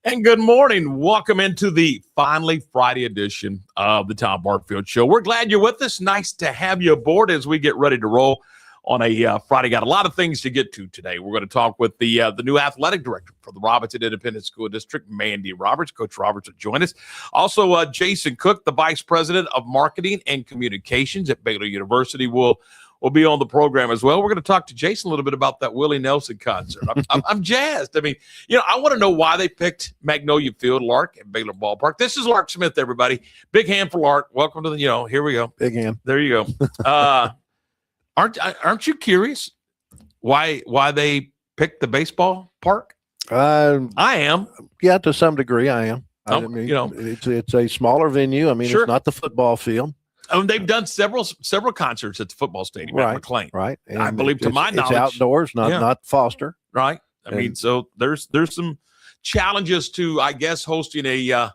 And good morning. Welcome into the finally Friday edition of the Tom Barfield Show. We're glad you're with us. Nice to have you aboard as we get ready to roll on a Friday. Got a lot of things to get to today. We're going to talk with the new athletic director for the Robinson Independent School District, Mandy Roberts. Coach Roberts will join us. Also, Jason Cook, the vice president of marketing and communications at Baylor University, will be on the program as well. We're going to talk to Jason a little bit about that Willie Nelson concert. I'm jazzed. I mean, I want to know why they picked Magnolia Field, Lark, at Baylor Ballpark. This is Lark Smith, everybody. Big hand for Lark. Welcome to the, here we go. Big hand. There you go. Aren't you curious why they picked the baseball park? I am. Yeah, to some degree, I am. It's a smaller venue. I mean, Sure. It's not the football field. They've done several concerts at the football stadium at McLean. Right. And I believe, to my knowledge, it's outdoors, not Foster. Right. I mean, so there's some challenges to, I guess, hosting a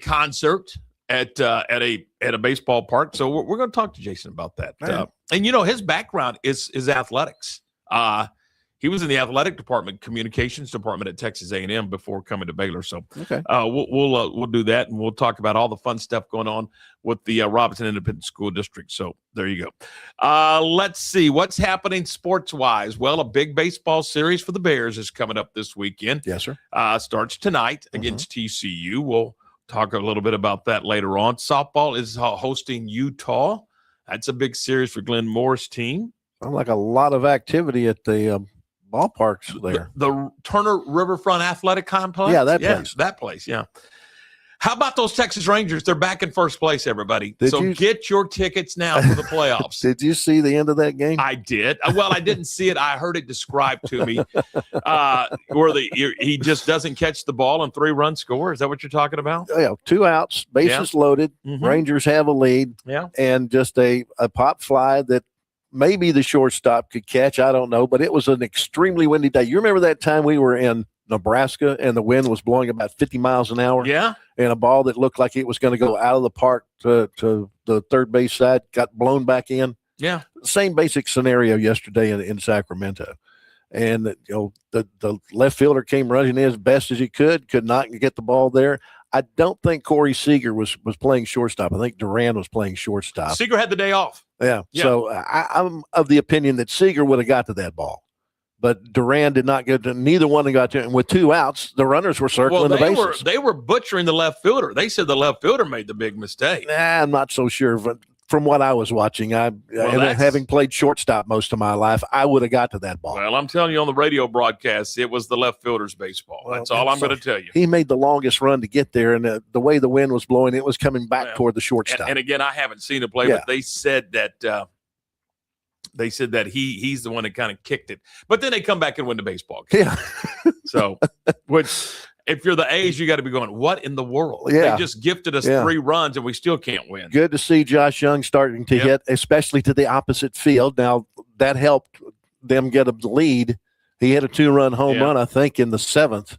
concert at a baseball park. So we're going to talk to Jason about that. Right. And his background is athletics. He was in the athletic department, communications department at Texas A&M before coming to Baylor. So Okay. We'll do that, and we'll talk about all the fun stuff going on with the Robinson Independent School District. So there you go. Let's see what's happening sports-wise. Well, a big baseball series for the Bears is coming up this weekend. Yes, sir. Starts tonight against TCU. We'll talk a little bit about that later on. Softball is hosting Utah. That's a big series for Glenn Moore's team. Sounds like a lot of activity at the ballparks there. The Turner Riverfront Athletic Complex? Yeah, that place. Yeah. How about those Texas Rangers? They're back in first place, everybody. Get your tickets now for the playoffs. Did you see the end of that game? I did. Well, I didn't see it. I heard it described to me where he just doesn't catch the ball and 3-run score. Is that what you're talking about? Oh, yeah, 2 outs, bases loaded. Mm-hmm. Rangers have a lead. Yeah. And just a pop fly that maybe the shortstop could catch. I don't know, but it was an extremely windy day. You remember that time we were in Nebraska and the wind was blowing about 50 miles an hour? Yeah. And a ball that looked like it was going to go out of the park to the third base side got blown back in. Yeah. Same basic scenario yesterday in Sacramento. And, the left fielder came running in as best as he could not get the ball there. I don't think Corey Seager was playing shortstop. I think Duran was playing shortstop. Seager had the day off. Yeah. So I'm of the opinion that Seager would have got to that ball. But Duran did not get to, neither one got to it. And with 2 outs, the runners were circling the bases. They were butchering the left fielder. They said the left fielder made the big mistake. I'm not so sure. But from what I was watching, having played shortstop most of my life, I would have got to that ball. Well, I'm telling you on the radio broadcast, it was the left fielder's baseball. That's all I'm going to tell you. He made the longest run to get there, and the way the wind was blowing, it was coming back toward the shortstop. And again, I haven't seen it play, but they said that he's the one that kind of kicked it. But then they come back and win the baseball game. Yeah. So, which if you're the A's, you got to be going, what in the world? Yeah. They just gifted us 3 runs and we still can't win. Good to see Josh Young starting to hit, especially to the opposite field. Now, that helped them get a lead. He had a 2-run home run, I think, in the 7th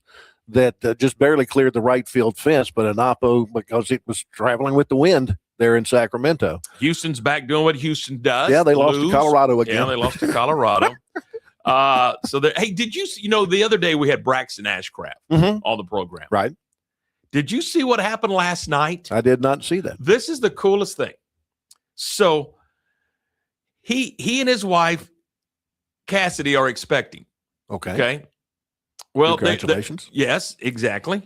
that just barely cleared the right field fence, but an oppo because it was traveling with the wind there in Sacramento. Houston's back doing what Houston does. Yeah, they lost to Colorado again. Yeah, they lost to Colorado. Hey, did you see, the other day we had Braxton Ashcraft on the program. Right. Did you see what happened last night? I did not see that. This is the coolest thing. So he and his wife, Cassidy, are expecting. Okay. Well, congratulations. Yes, exactly.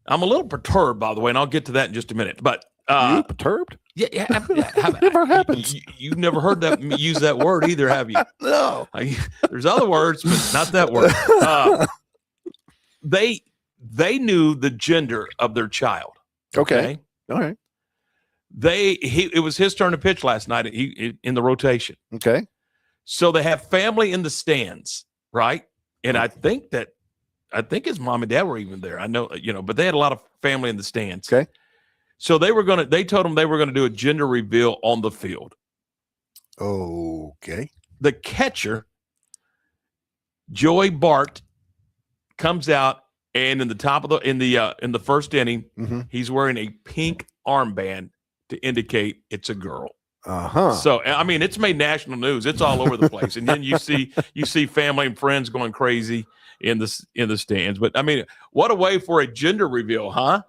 I'm a little perturbed, by the way, and I'll get to that in just a minute. But you perturbed? Yeah. It never happens. You've never heard that use that word either, have you? No. There's other words, but not that word. They knew the gender of their child. Okay. All right. It was his turn to pitch last night. In the rotation. Okay. So they have family in the stands, right? And I think his mom and dad were even there. I know, but they had a lot of family in the stands. Okay. So they told him they were going to do a gender reveal on the field. Okay. The catcher, Joey Bart, comes out, and in the first inning, he's wearing a pink armband to indicate it's a girl. So, I mean, it's made national news. It's all over the place. And then you see family and friends going crazy in the stands. But I mean, what a way for a gender reveal, huh?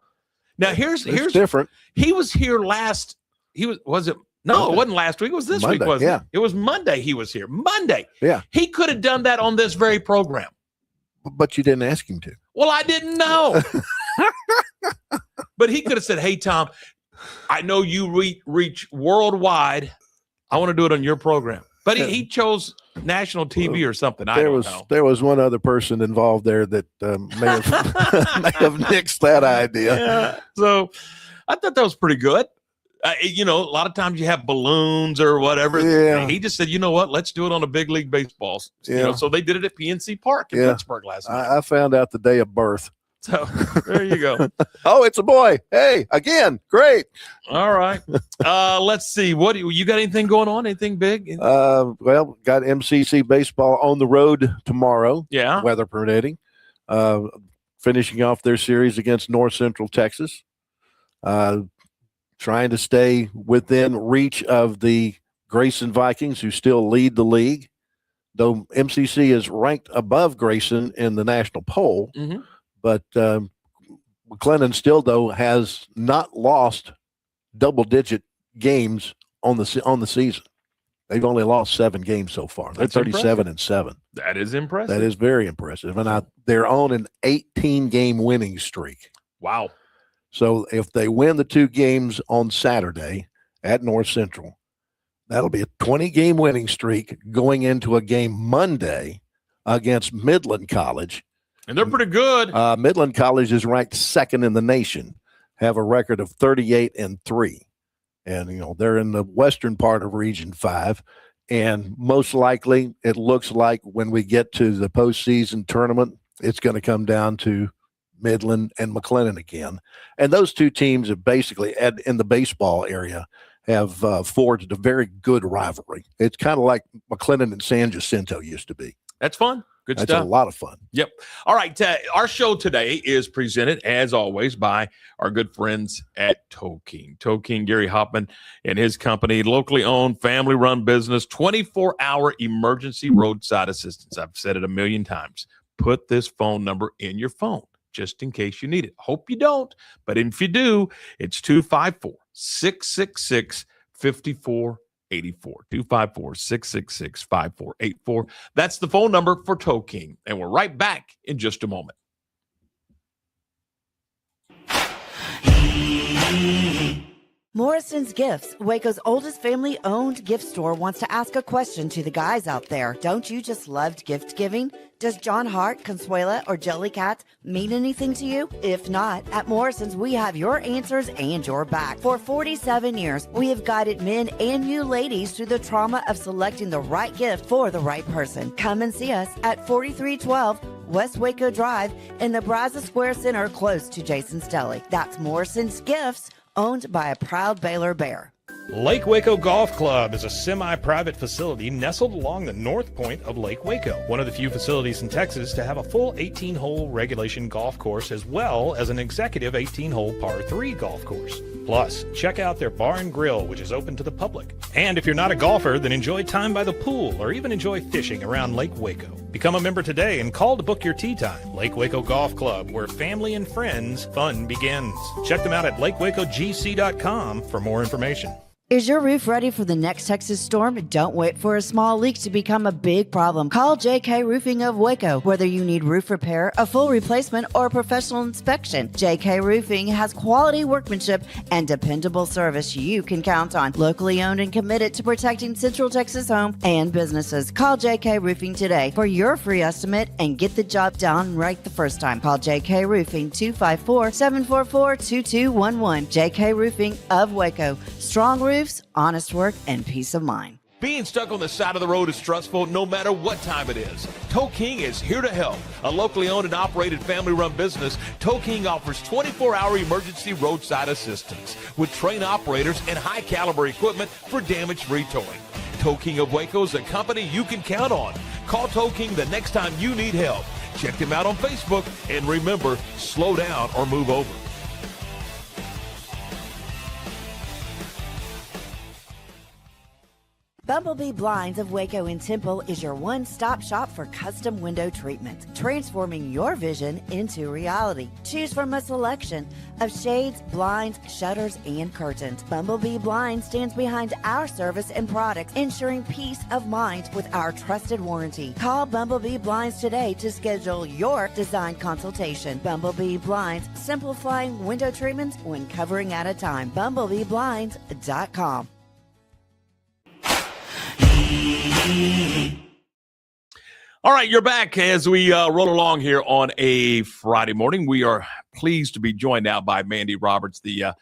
Now here's different. He was here last. Was it? No, It wasn't last week. It was this Monday, week, wasn't yeah. it? It was Monday. He was here. Monday. Yeah. He could have done that on this very program. But you didn't ask him to. Well, I didn't know. But he could have said, "Hey, Tom, I know you reach worldwide. I want to do it on your program." But he chose national TV or something. I don't know. There was one other person involved there that may have nixed that idea. Yeah. So I thought that was pretty good. A lot of times you have balloons or whatever. Yeah. He just said, you know what? Let's do it on a big league baseball. Yeah. So they did it at PNC Park in Pittsburgh last night. I found out the day of birth. So there you go. Oh, it's a boy. Hey, again, great. All right. Let's see. What you got? Anything going on? Anything big? Well, got MCC baseball on the road tomorrow. Yeah. Weather permitting. Finishing off their series against North Central Texas. Trying to stay within reach of the Grayson Vikings, who still lead the league. Though MCC is ranked above Grayson in the national poll. Mm-hmm. But McLennan still, though, has not lost double-digit games on the season. They've only lost 7 games so far. They're 37-7. That is impressive. That is very impressive. And they're on an 18-game winning streak. Wow. So if they win the 2 games on Saturday at North Central, that'll be a 20-game winning streak going into a game Monday against Midland College. And they're pretty good. Midland College is ranked 2nd in the nation, have a record of 38-3. And, they're in the western part of Region 5. And most likely it looks like when we get to the postseason tournament, it's going to come down to Midland and McLennan again. And those 2 teams have basically, in the baseball area, have forged a very good rivalry. It's kind of like McLennan and San Jacinto used to be. That's fun. Good That's stuff. a lot of fun. Yep. All right. Our show today is presented, as always, by our good friends at Toe King. Toe King, Gary Hoffman and his company, locally owned, family-run business, 24-hour emergency roadside assistance. I've said it a million times. Put this phone number in your phone just in case you need it. Hope you don't, but if you do, it's 254-666-5484. 254-666-5484. That's the phone number for Toe King. And we're right back in just a moment. Morrison's Gifts, Waco's oldest family-owned gift store, wants to ask a question to the guys out there. Don't you just love gift giving? Does John Hart, Consuela, or Jellycat mean anything to you? If not, at Morrison's, we have your answers and your back. For 47 years, we have guided men and you ladies through the trauma of selecting the right gift for the right person. Come and see us at 4312 West Waco Drive in the Brazos Square Center, close to Jason's Deli. That's Morrison's Gifts, owned by a proud Baylor Bear. Lake Waco Golf Club is a semi-private facility nestled along the north point of Lake Waco, one of the few facilities in Texas to have a full 18-hole regulation golf course as well as an executive 18-hole par 3 golf course. Plus, check out their bar and grill, which is open to the public. And if you're not a golfer, then enjoy time by the pool or even enjoy fishing around Lake Waco. Become a member today and call to book your tee time. Lake Waco Golf Club, where family and friends fun begins. Check them out at lakewacogc.com for more information. Is your roof ready for the next Texas storm? Don't wait for a small leak to become a big problem. Call JK Roofing of Waco. Whether you need roof repair, a full replacement, or a professional inspection, JK Roofing has quality workmanship and dependable service you can count on. Locally owned and committed to protecting Central Texas homes and businesses. Call JK Roofing today for your free estimate and get the job done right the first time. Call JK Roofing 254-744-2211. JK Roofing of Waco. Strong roofs, honest work, and peace of mind. Being stuck on the side of the road is stressful no matter what time it is. Toe King is here to help. A locally owned and operated family-run business, Toe King offers 24-hour emergency roadside assistance with trained operators and high-caliber equipment for damage-free towing. Toe King of Waco is a company you can count on. Call Toe King the next time you need help. Check them out on Facebook, and remember, slow down or move over. Bumblebee Blinds of Waco and Temple is your one-stop shop for custom window treatment, transforming your vision into reality. Choose from a selection of shades, blinds, shutters, and curtains. Bumblebee Blinds stands behind our service and products, ensuring peace of mind with our trusted warranty. Call Bumblebee Blinds today to schedule your design consultation. Bumblebee Blinds, simplifying window treatments one covering at a time. BumblebeeBlinds.com. All right, you're back as we roll along here on a Friday morning. We are pleased to be joined now by Mandy Roberts, the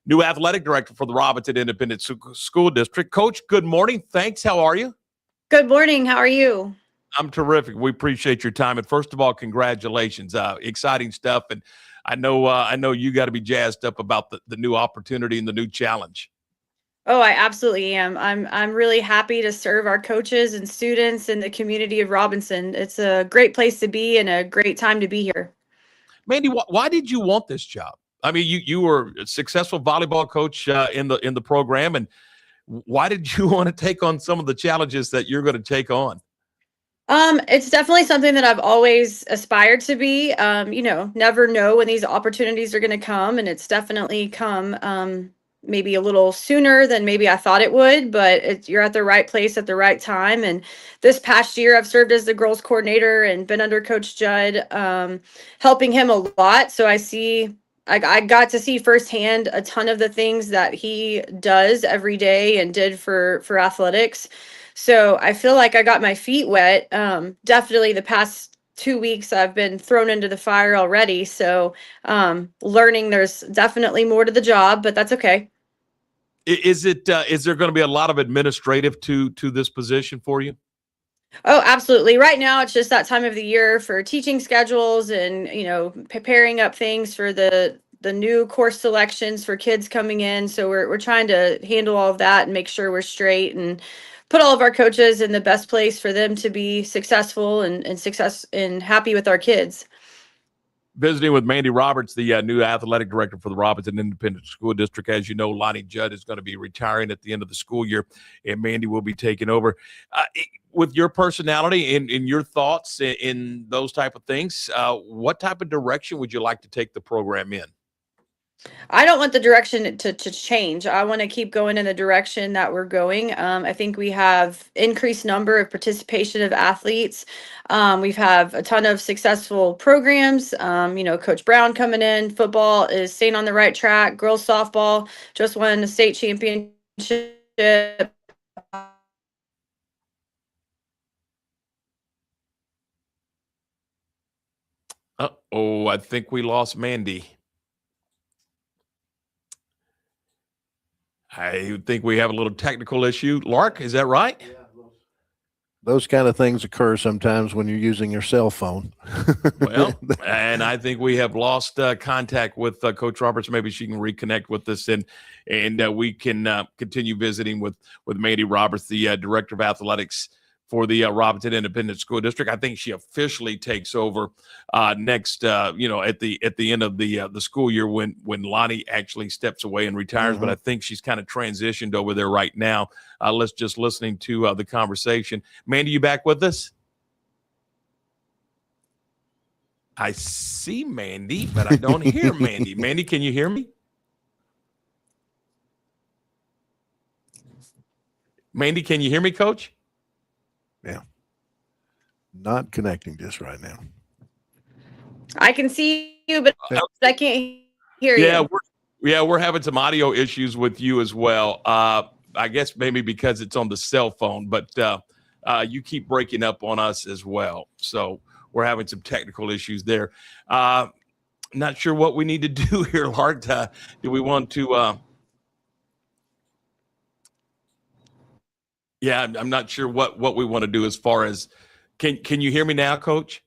new athletic director for the Robinson Independent School District. Coach, good morning. Thanks. How are you? Good morning. How are you? I'm terrific. We appreciate your time. And first of all, congratulations. Exciting stuff. And I know you got to be jazzed up about the new opportunity and the new challenge. Oh, I absolutely am. I'm really happy to serve our coaches and students in the community of Robinson. It's a great place to be and a great time to be here. Mandy, why did you want this job? I mean, you were a successful volleyball coach in the program, and why did you want to take on some of the challenges that you're going to take on? It's definitely something that I've always aspired to be. Never know when these opportunities are going to come, and it's definitely come maybe a little sooner than maybe I thought it would, but you're at the right place at the right time. And this past year, I've served as the girls coordinator and been under Coach Judd, helping him a lot. So I got to see firsthand a ton of the things that he does every day and did for athletics. So I feel like I got my feet wet. Definitely the past 2 weeks I've been thrown into the fire already. So learning there's definitely more to the job, but that's okay. Is there going to be a lot of administrative to this position for you? Oh, absolutely. Right now, it's just that time of the year for teaching schedules and, preparing up things for the new course selections for kids coming in. So we're trying to handle all of that and make sure we're straight and put all of our coaches in the best place for them to be successful and happy with our kids. Visiting with Mandy Roberts, the new athletic director for the Robinson Independent School District. As you know, Lonnie Judd is going to be retiring at the end of the school year, and Mandy will be taking over. With your personality and your thoughts in those type of things, what type of direction would you like to take the program in? I don't want the direction to change. I want to keep going in the direction that we're going. I think we have increased number of participation of athletes. We've have a ton of successful programs. Coach Brown coming in. Football is staying on the right track. Girls softball just won the state championship. Oh, I think we lost Mandy. I think we have a little technical issue. Lark, is that right? Yeah, those kind of things occur sometimes when you're using your cell phone. Well, and I think we have lost contact with Coach Roberts. Maybe she can reconnect with us, and we can continue visiting with Mandy Roberts, the director of athletics for the Robinson Independent School District. I think she officially takes over next, at the end of the school year when Lonnie actually steps away and retires. Mm-hmm. But I think she's kind of transitioned over there right now. Let's just listening to the conversation. Mandy, you back with us? I see Mandy, but I don't hear Mandy. Mandy, can you hear me? Mandy, can you hear me, Coach? Yeah. Not connecting just right now. I can see you, but I can't hear you. We're having some audio issues with you as well. I guess maybe because it's on the cell phone, but you keep breaking up on us as well. So we're having some technical issues there. Not sure what we need to do here, Lark. Do we want to? I'm not sure what we want to do as far as. Can you hear me now, Coach?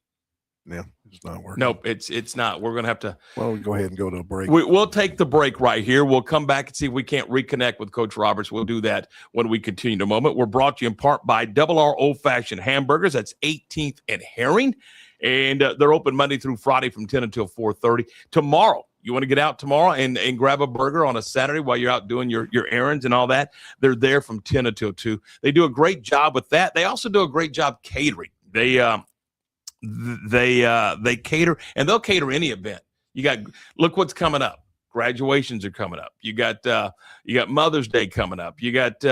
Yeah, it's not working. Nope, it's not. We're going to have to. Well, we'll go ahead and go to a break. We'll take the break right here. We'll come back and see if we can't reconnect with Coach Roberts. We'll do that when we continue in a moment. We're brought to you in part by Double R Old Fashioned Hamburgers. That's 18th and Herring. And they're open Monday through Friday from 10 until 4:30. Tomorrow, You want to get out tomorrow and grab a burger on a Saturday while you're out doing your errands and all that? They're there from 10 until 2. They do a great job with that. They also do a great job catering. They cater, and they'll cater any event. Look what's coming up. Graduations are coming up. You got Mother's Day coming up. You got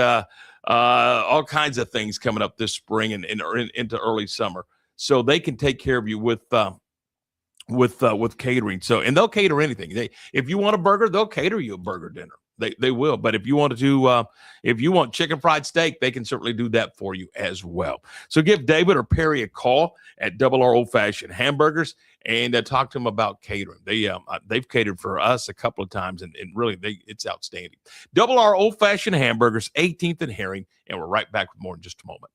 all kinds of things coming up this spring and into early summer. So they can take care of you with catering. So, and they'll cater anything. If you want a burger, they'll cater you a burger dinner. They will. But if you want chicken fried steak, they can certainly do that for you as well. So give David or Perry a call at Double R Old Fashioned Hamburgers and talk to them about catering. They've catered for us a couple of times, and really it's outstanding. Double R Old Fashioned Hamburgers, 18th and Herring, and we're right back with more in just a moment.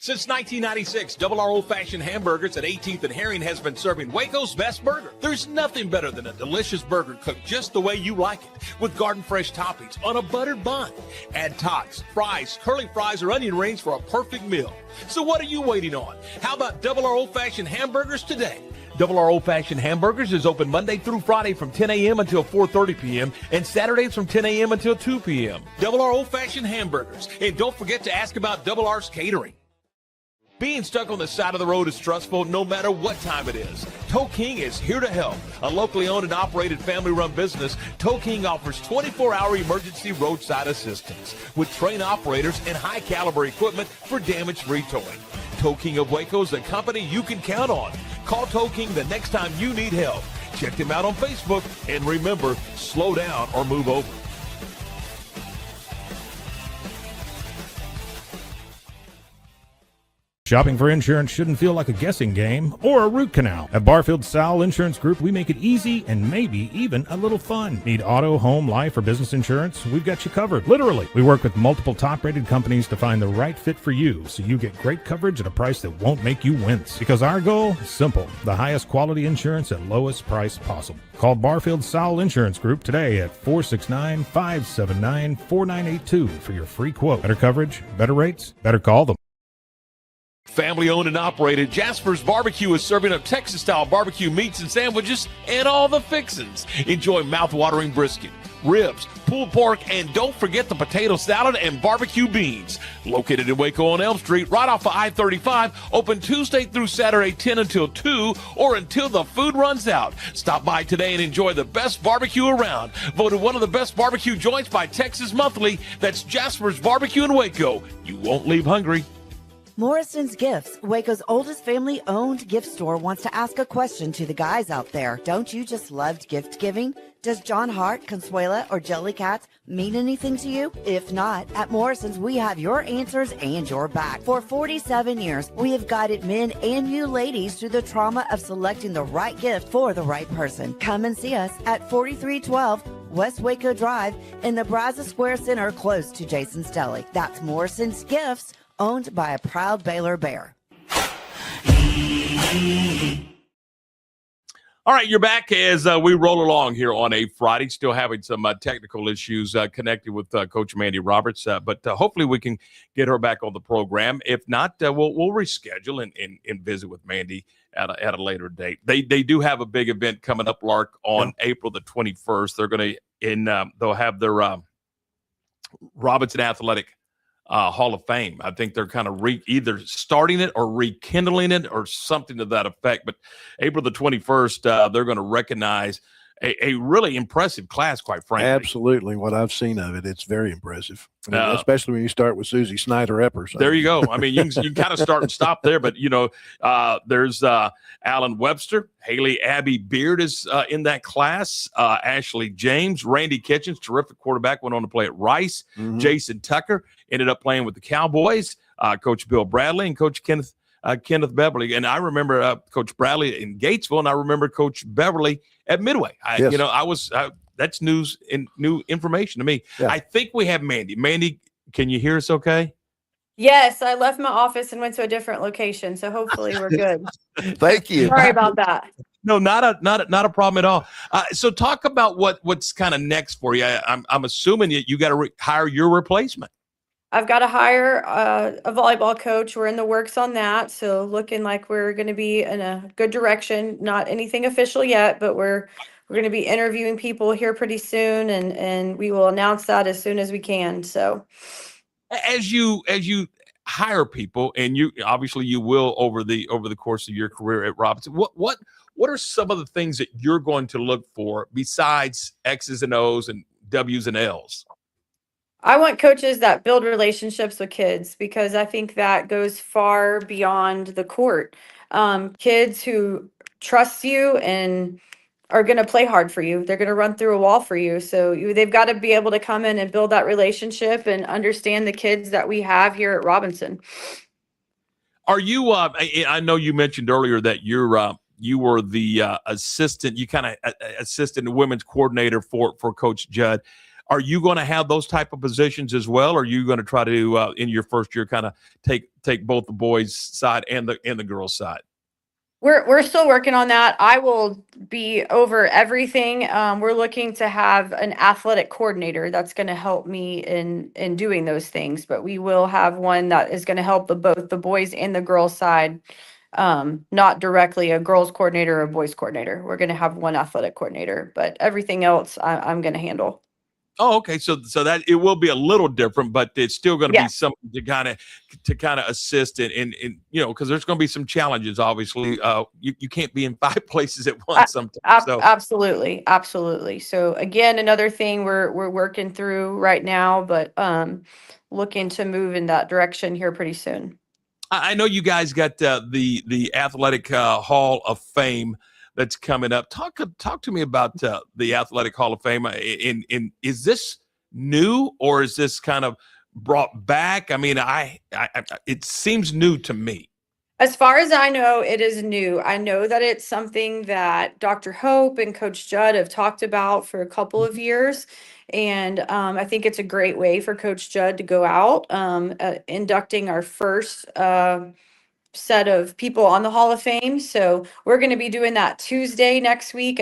Since 1996, Double R Old Fashioned Hamburgers at 18th and Herring has been serving Waco's best burger. There's nothing better than a delicious burger cooked just the way you like it, with garden fresh toppings on a buttered bun. Add tots, fries, curly fries, or onion rings for a perfect meal. So what are you waiting on? How about Double R Old Fashioned Hamburgers today? Double R Old Fashioned Hamburgers is open Monday through Friday from 10 a.m. until 4:30 p.m. and Saturdays from 10 a.m. until 2 p.m. Double R Old Fashioned Hamburgers. And don't forget to ask about Double R's catering. Being stuck on the side of the road is stressful no matter what time it is. Tow King is here to help. A locally owned and operated family-run business, Tow King offers 24-hour emergency roadside assistance with trained operators and high-caliber equipment for damage-free towing. Tow King of Waco is a company you can count on. Call Tow King the next time you need help. Check them out on Facebook, and remember, slow down or move over. Shopping for insurance shouldn't feel like a guessing game or a root canal. At Barfield Show Insurance Group, we make it easy and maybe even a little fun. Need auto, home, life, or business insurance? We've got you covered. Literally. We work with multiple top-rated companies to find the right fit for you so you get great coverage at a price that won't make you wince. Because our goal is simple. The highest quality insurance at lowest price possible. Call Barfield Show Insurance Group today at 469-579-4982 for your free quote. Better coverage, better rates, better call them. Family owned and operated, Jasper's Barbecue is serving up Texas-style barbecue meats and sandwiches and all the fixins. Enjoy mouth-watering brisket, ribs, pulled pork, and don't forget the potato salad and barbecue beans. Located in Waco on Elm Street, right off of I-35, open Tuesday through Saturday 10 until 2 or until the food runs out. Stop by today and enjoy the best barbecue around. Voted one of the best barbecue joints by Texas Monthly. That's Jasper's Barbecue in Waco. You won't leave hungry. Morrison's Gifts, Waco's oldest family-owned gift store, wants to ask a question to the guys out there. Don't you just love gift giving? Does John Hart, Consuela, or Jellycat mean anything to you? If not, at Morrison's, we have your answers and your back. For 47 years, we have guided men and you ladies through the trauma of selecting the right gift for the right person. Come and see us at 4312 West Waco Drive in the Brazos Square Center, close to Jason's Deli. That's Morrison's Gifts, owned by a proud Baylor Bear. All right, you're back as we roll along here on a Friday, still having some technical issues connected with Coach Mandy Roberts, but hopefully we can get her back on the program. If not, we'll reschedule and visit with Mandy at a later date. They do have a big event coming up, Lark, on April the 21st. They're going to they'll have their Robinson Athletic Hall of Fame. I think they're kind of either starting it or rekindling it or something to that effect. But April the 21st, they're going to recognize a really impressive class, quite frankly. Absolutely. What I've seen of it, it's very impressive. I mean, especially when you start with Susie Snyder-Epper. So. There you go. I mean, you can kind of start and stop there. But, there's Alan Webster. Haley Abby Beard is in that class. Ashley James. Randy Kitchens, terrific quarterback, went on to play at Rice. Mm-hmm. Jason Tucker ended up playing with the Cowboys. Coach Bill Bradley and Coach Kenneth Beverly. And I remember Coach Bradley in Gatesville, and I remember Coach Beverly at Midway. That's new information to me. Yeah. I think we have Mandy. Mandy, can you hear us okay? Yes, I left my office and went to a different location, so hopefully we're good. Thank you. Sorry about that. No, not a problem at all. So talk about what's kind of next for you. I'm assuming you got to hire your replacement. I've got to hire a volleyball coach. We're in the works on that. So looking like we're going to be in a good direction. Not anything official yet, but we're going to be interviewing people here pretty soon, and we will announce that as soon as we can. So As you hire people, and you obviously you will over the course of your career at Robinson, what are some of the things that you're going to look for besides X's and O's and W's and L's? I want coaches that build relationships with kids because I think that goes far beyond the court. Kids who trust you and are going to play hard for you. They're going to run through a wall for you. So they've got to be able to come in and build that relationship and understand the kids that we have here at Robinson. Are you? I know you mentioned earlier that you were the assistant. You kind of assistant women's coordinator for Coach Judd. Are you going to have those type of positions as well? Or are you going to try to in your first year kind of take both the boys' side and the girls' side? We're still working on that. I will be over everything. We're looking to have an athletic coordinator that's going to help me in doing those things. But we will have one that is going to help both the boys and the girls side. Not directly a girls coordinator or a boys coordinator. We're going to have one athletic coordinator, but everything else I'm going to handle. Oh, okay. So that it will be a little different, but it's still going to be Yes. something to kind of assist in because there's going to be some challenges. Obviously, you can't be in 5 places at once sometimes. So Absolutely. So again, another thing we're working through right now, but looking to move in that direction here pretty soon. I know you guys got the Athletic Hall of Fame that's coming up. Talk to me about the Athletic Hall of Fame. Is this new or is this kind of brought back? I mean, it seems new to me. As far as I know, it is new. I know that it's something that Dr. Hope and Coach Judd have talked about for a couple of years. And I think it's a great way for Coach Judd to go out, inducting our first set of people on the Hall of Fame. So we're going to be doing that Tuesday next week.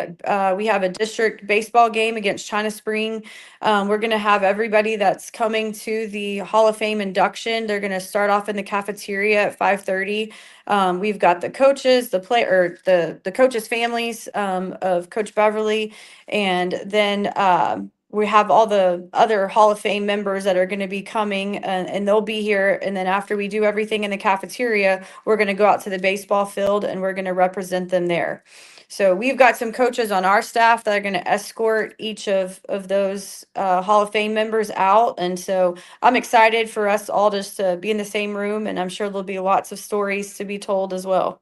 We have a district baseball game against China Spring. We're going to have everybody that's coming to the Hall of Fame induction. They're going to start off in the cafeteria at 5:30. We've got the coaches, the coaches' families of Coach Beverly, and then we have all the other Hall of Fame members that are going to be coming, and they'll be here. And then after we do everything in the cafeteria, we're going to go out to the baseball field and we're going to represent them there. So we've got some coaches on our staff that are going to escort each of those Hall of Fame members out. And so I'm excited for us all just to be in the same room, and I'm sure there'll be lots of stories to be told as well.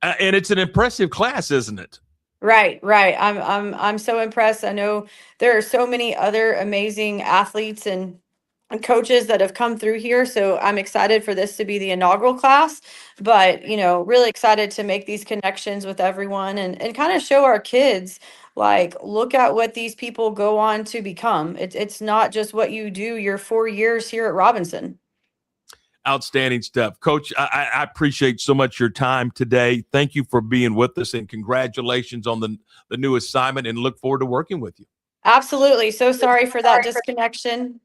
And it's an impressive class, isn't it? Right. I'm so impressed. I know there are so many other amazing athletes and coaches that have come through here. So I'm excited for this to be the inaugural class, but really excited to make these connections with everyone and kind of show our kids, like, look at what these people go on to become. It's not just what you do your 4 years here at Robinson. Outstanding stuff. Coach, I appreciate so much your time today. Thank you for being with us, and congratulations on the new assignment, and look forward to working with you. Absolutely. So sorry for that disconnection.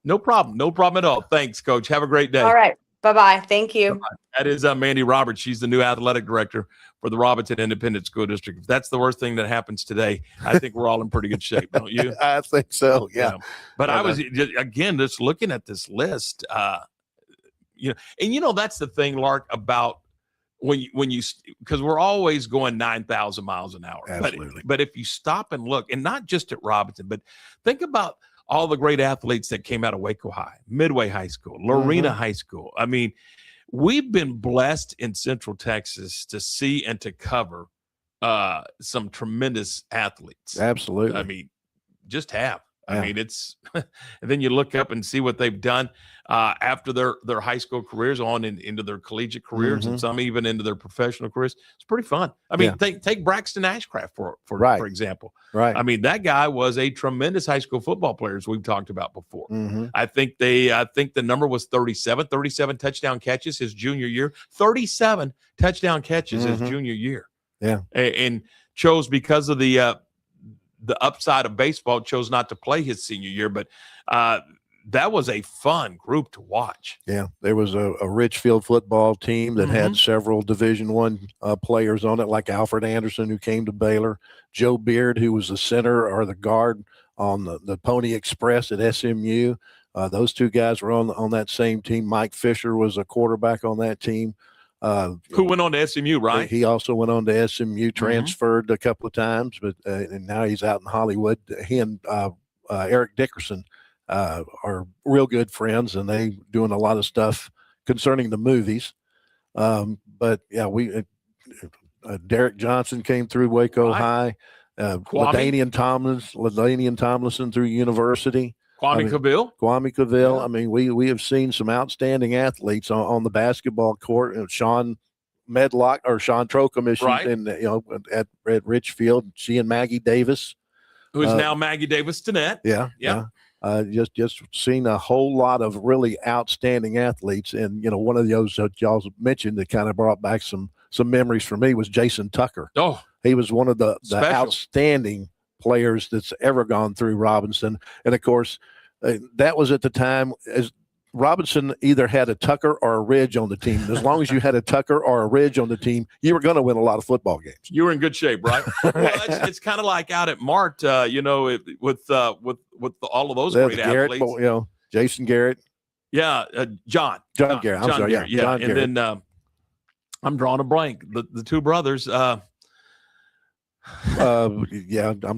No problem. No problem at all. Thanks, Coach. Have a great day. All right. Bye-bye. Thank you. Bye-bye. That is Mandy Roberts. She's the new athletic director for the Robinson Independent School District. If that's the worst thing that happens today, I think we're all in pretty good shape, don't you? I think so, yeah. But I was, again, just looking at this list, that's the thing, Lark, about when you because we're always going 9,000 miles an hour. Absolutely. But if you stop and look, and not just at Robinson, but think about all the great athletes that came out of Waco High, Midway High School, Lorena High School. I mean, we've been blessed in Central Texas to see and to cover some tremendous athletes. Absolutely. I mean, just have. I mean, it's and then you look up and see what they've done after their high school careers on into their collegiate careers, and some even into their professional careers. It's pretty fun. I mean, take Braxton Ashcraft for example. Right. I mean, that guy was a tremendous high school football player, as we've talked about before. I think the number was 37 touchdown catches his junior year. 37 touchdown catches his junior year. Yeah. And chose, because of the upside of baseball, chose not to play his senior year. But that was a fun group to watch. Yeah, there was a Richfield football team that had several Division I players on it, like Alfred Anderson, who came to Baylor, Joe Beard, who was the center or the guard on the Pony Express at SMU. Those two guys were on that same team. Mike Fisher was a quarterback on that team. Who went on to SMU, right? He also went on to SMU, transferred a couple of times, but and now he's out in Hollywood. He and Eric Dickerson are real good friends, and they doing a lot of stuff concerning the movies. But yeah, Derek Johnson came through Waco High. LaDainian Tomlinson through University. Kwame Cavill. Yeah. I mean, we have seen some outstanding athletes on the basketball court. Sean Medlock or Sean Trocum, at Richfield. She and Maggie Davis, who is now Maggie Davis Stinnett. Yeah. Just seen a whole lot of really outstanding athletes, and one of those that y'all mentioned that kind of brought back some memories for me was Jason Tucker. Oh, he was one of the outstanding players that's ever gone through Robinson, and of course, that was at the time as Robinson either had a Tucker or a Ridge on the team. As long as you had a Tucker or a Ridge on the team, you were going to win a lot of football games. You were in good shape, right? Well, it's kind of like out at Mart, with all of those great Garrett, athletes. Jason Garrett. Yeah, John Garrett. I'm sorry. Garrett, yeah. John Garrett. And then I'm drawing a blank. The two brothers. I'm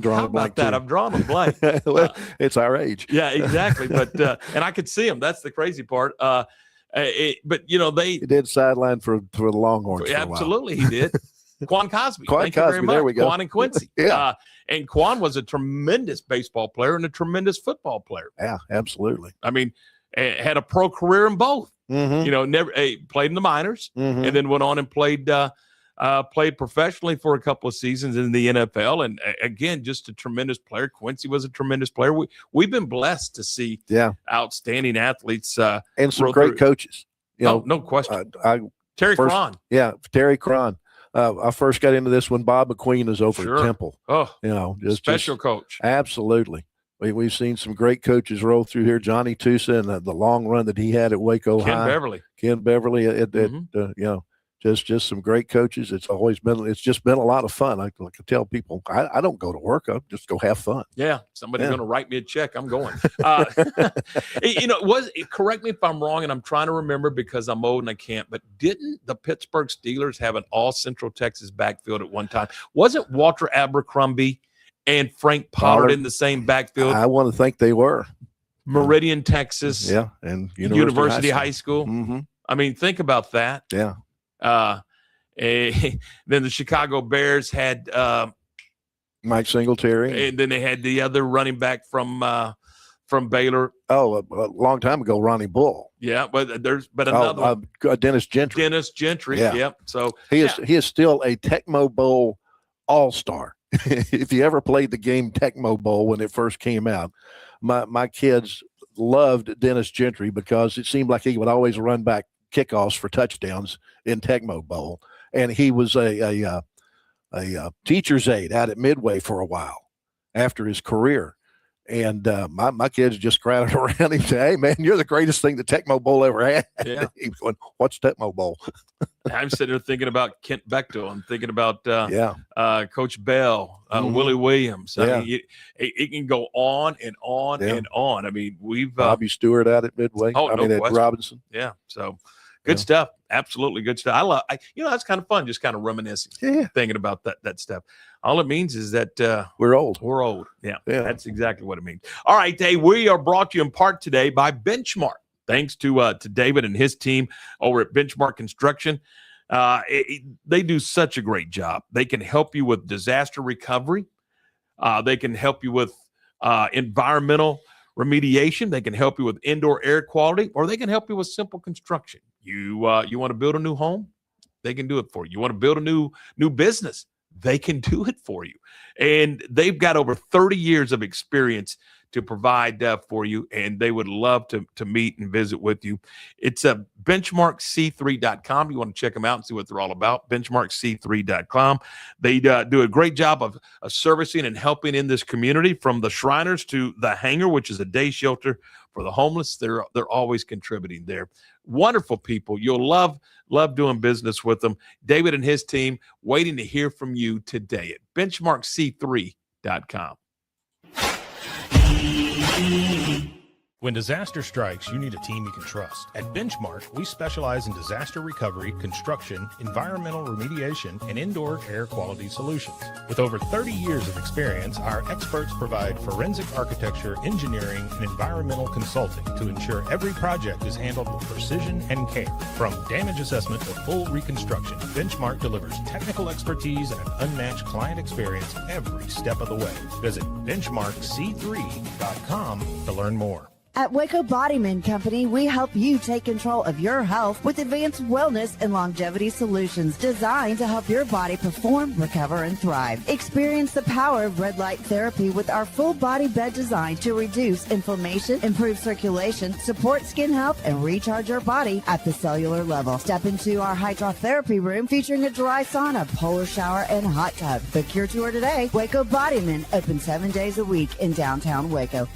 drawing a blank that. too. I'm drawing a blank. Well, it's our age. Yeah, exactly. But and I could see them. That's the crazy part. But they did sideline for the Longhorns. Absolutely, he did. Quan Cosby. Thank you very much. There we go. Quan and Quincy. Yeah. And Quan was a tremendous baseball player and a tremendous football player. Yeah, absolutely. I mean, had a pro career in both. Never played in the minors and then went on and played professionally for a couple of seasons in the NFL. And again, just a tremendous player. Quincy was a tremendous player. We've been blessed to see outstanding athletes and some great coaches. No question. Terry Cron. Yeah, Terry Cron. I first got into this when Bob McQueen was over at Temple. Oh, special coach. Absolutely. We've seen some great coaches roll through here. Johnny Tusa and the long run that he had at Waco High. Ken Beverly. Just some great coaches. It's just been a lot of fun. I tell people, I don't go to work. I just go have fun. Yeah. Somebody's going to write me a check. I'm going. Correct me if I'm wrong, and I'm trying to remember because I'm old and I can't, but didn't the Pittsburgh Steelers have an all Central Texas backfield at one time? Wasn't Walter Abercrombie and Frank Pollard in the same backfield? I want to think they were. Meridian, Texas. Yeah. And University High School. Mm-hmm. I mean, think about that. Yeah. Then the Chicago Bears had Mike Singletary, and then they had the other running back from Baylor. Oh, a long time ago, Ronnie Bull. Yeah, but another Dennis Gentry. Yeah. Yep. So he is still a Tecmo Bowl all-star. If you ever played the game Tecmo Bowl when it first came out, my kids loved Dennis Gentry because it seemed like he would always run back kickoffs for touchdowns in Tecmo Bowl, and he was a teacher's aide out at Midway for a while after his career. And my kids just crowded around him and said, "Hey man, you're the greatest thing the Tecmo Bowl ever had." Yeah. He was going, "What's Tecmo Bowl?" I'm sitting there thinking about Kent Bechtel. I'm thinking about Coach Bell, Willie Williams. I mean, it can go on and on and on. I mean, we've Bobby Stewart out at Midway. At Robinson. Yeah. So good stuff. Absolutely good stuff. That's kind of fun, just kind of reminiscing, thinking about that stuff. All it means is that we're old. We're old. Yeah, that's exactly what it means. All right, Dave, we are brought to you in part today by Benchmark. Thanks to David and his team over at Benchmark Construction. They do such a great job. They can help you with disaster recovery. They can help you with environmental remediation. They can help you with indoor air quality, or they can help you with simple construction. You want to build a new home? They can do it for you. You want to build a new business? They can do it for you. And they've got over 30 years of experience to provide for you, and they would love to meet and visit with you. It's benchmarkc3.com. You want to check them out and see what they're all about, benchmarkc3.com. They do a great job of servicing and helping in this community, from the Shriners to the Hangar, which is a day shelter for the homeless. They're always contributing there. Wonderful people. You'll love doing business with them. David and his team waiting to hear from you today at benchmarkc3.com. When disaster strikes, you need a team you can trust. At Benchmark, we specialize in disaster recovery, construction, environmental remediation, and indoor air quality solutions. With over 30 years of experience, our experts provide forensic architecture, engineering, and environmental consulting to ensure every project is handled with precision and care. From damage assessment to full reconstruction, Benchmark delivers technical expertise and an unmatched client experience every step of the way. Visit benchmarkc3.com to learn more. At Waco Bodyman Company, we help you take control of your health with advanced wellness and longevity solutions designed to help your body perform, recover, and thrive. Experience the power of red light therapy with our full body bed design to reduce inflammation, improve circulation, support skin health, and recharge your body at the cellular level. Step into our hydrotherapy room featuring a dry sauna, polar shower, and hot tub. Book your tour today. Waco Bodyman, open 7 days a week in downtown Waco.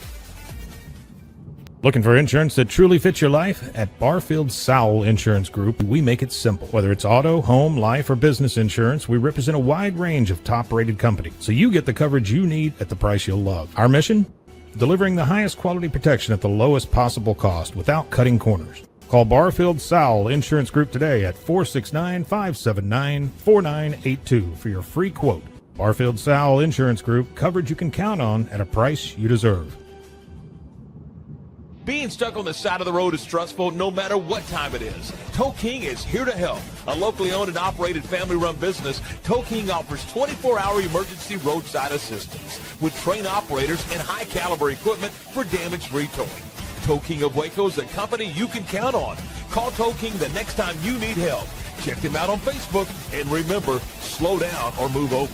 Looking for insurance that truly fits your life? At Barfield Show Insurance Group, we make it simple. Whether it's auto, home, life, or business insurance, we represent a wide range of top-rated companies, so you get the coverage you need at the price you'll love. Our mission? Delivering the highest quality protection at the lowest possible cost without cutting corners. Call Barfield Show Insurance Group today at 469-579-4982 for your free quote. Barfield Show Insurance Group, coverage you can count on at a price you deserve. Being stuck on the side of the road is stressful no matter what time it is. Tow King is here to help. A locally owned and operated family-run business, Tow King offers 24-hour emergency roadside assistance with trained operators and high-caliber equipment for damage-free towing. Tow King of Waco is a company you can count on. Call Tow King the next time you need help. Check them out on Facebook, and remember, slow down or move over.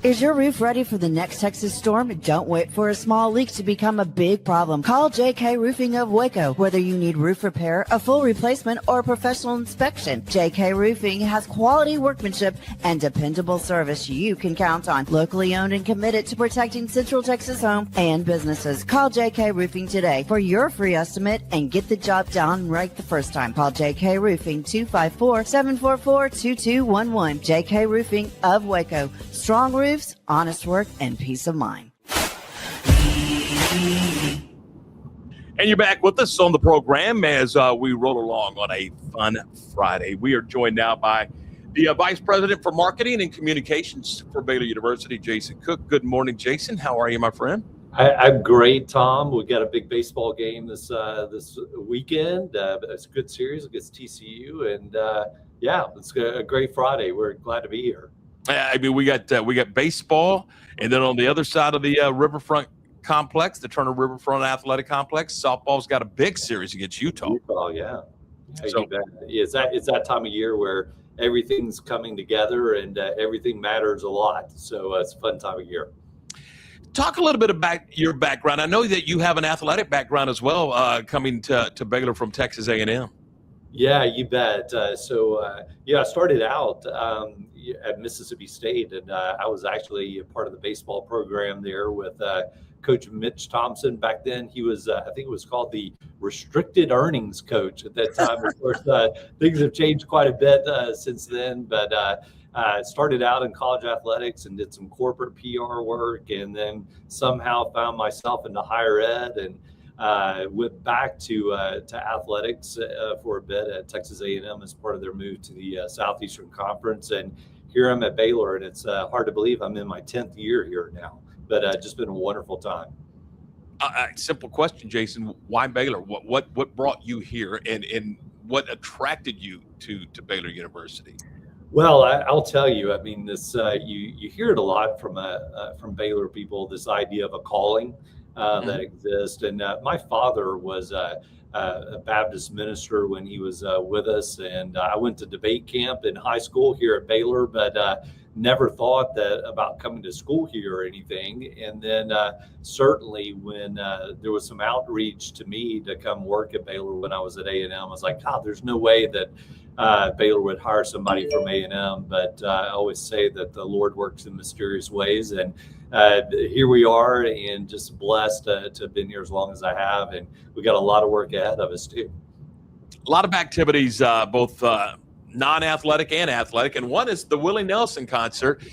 Is your roof ready for the next Texas storm? Don't wait for a small leak to become a big problem. Call JK Roofing of Waco. Whether you need roof repair, a full replacement, or a professional inspection, JK Roofing has quality workmanship and dependable service you can count on. Locally owned and committed to protecting Central Texas homes and businesses. Call JK Roofing today for your free estimate and get the job done right the first time. Call JK Roofing 254-744-2211. JK Roofing of Waco. Strong roofs, honest work, and peace of mind. And you're back with us on the program as we roll along on a fun Friday. We are joined now by the Vice President for Marketing and Communications for Baylor University, Jason Cook. Good morning, Jason. How are you, my friend? I'm great, Tom. We got a big baseball game this weekend. It's a good series against TCU, and it's a great Friday. We're glad to be here. I mean, we got baseball, and then on the other side of the Riverfront Complex, the Turner Riverfront Athletic Complex, softball's got a big series against Utah. Oh yeah. So, it's that time of year where everything's coming together and everything matters a lot. So it's a fun time of year. Talk a little bit about your background. I know that you have an athletic background as well, coming to Baylor from Texas A&M. Yeah, you bet. I started out at Mississippi State, and I was actually a part of the baseball program there with Coach Mitch Thompson. Back then, he was, I think it was called the restricted earnings coach at that time. Of course, things have changed quite a bit since then, but I started out in college athletics and did some corporate PR work, and then somehow found myself into higher ed and went back to athletics for a bit at Texas A&M as part of their move to the Southeastern Conference. And here I'm at Baylor, and it's hard to believe I'm in my 10th year here now, but just been a wonderful time. Simple question, Jason. Why Baylor? What brought you here, and what attracted you to Baylor University? Well, I'll tell you. I mean, this you hear it a lot from Baylor people. This idea of a calling that exists, and my father was a Baptist minister when he was with us, and I went to debate camp in high school here at Baylor, but never thought that about coming to school here or anything. And then certainly when there was some outreach to me to come work at Baylor when I was at A&M, I was like, God, there's no way that Baylor would hire somebody from A&M. But I always say that the Lord works in mysterious ways. And here we are, and just blessed to have been here as long as I have. And we got a lot of work ahead of us too. A lot of activities, both non-athletic and athletic, and one is the Willie Nelson concert.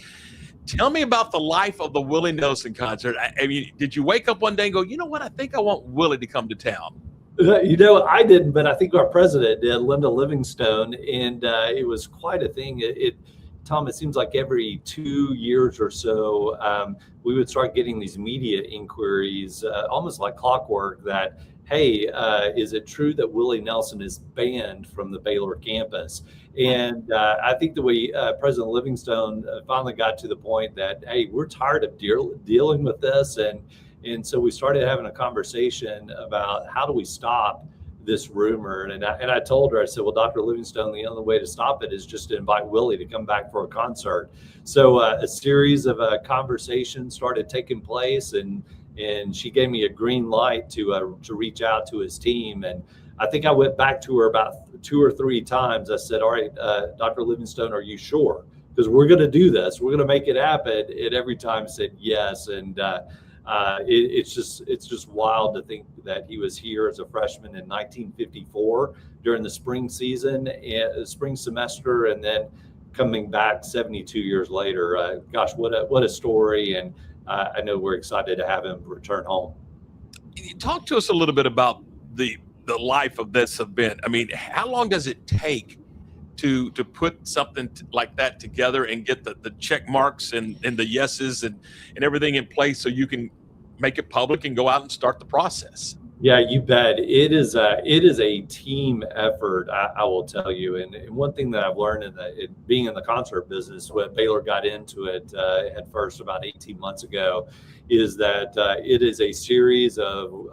Tell me about the life of the Willie Nelson concert. I mean, did you wake up one day and go, you know what, I think I want Willie to come to town? I didn't, but I think our president did, Linda Livingstone, and it was quite a thing. Tom, it seems like every 2 years or so, we would start getting these media inquiries, almost like clockwork, that, hey, is it true that Willie Nelson is banned from the Baylor campus? And I think the way President Livingstone finally got to the point that, hey, we're tired of dealing with this. And so we started having a conversation about how do we stop this rumor. And I told her, I said, well, Dr. Livingstone, the only way to stop it is just to invite Willie to come back for a concert. So a series of conversations started taking place, and she gave me a green light to reach out to his team. And I think I went back to her about 2 or 3 times. I said, all right, Dr. Livingstone, are you sure? Because we're going to do this. We're going to make it happen. And every time said yes. And it's just wild to think that he was here as a freshman in 1954 during the spring season, spring semester, and then coming back 72 years later. Gosh, what a story. And I know we're excited to have him return home. Talk to us a little bit about the life of this event. I mean, how long does it take to put something like that together and get the check marks and the yeses and everything in place so you can make it public and go out and start the process? Yeah, you bet. It is a team effort, I will tell you. And one thing that I've learned in being in the concert business, when Baylor got into it at first about 18 months ago, is that it is a series of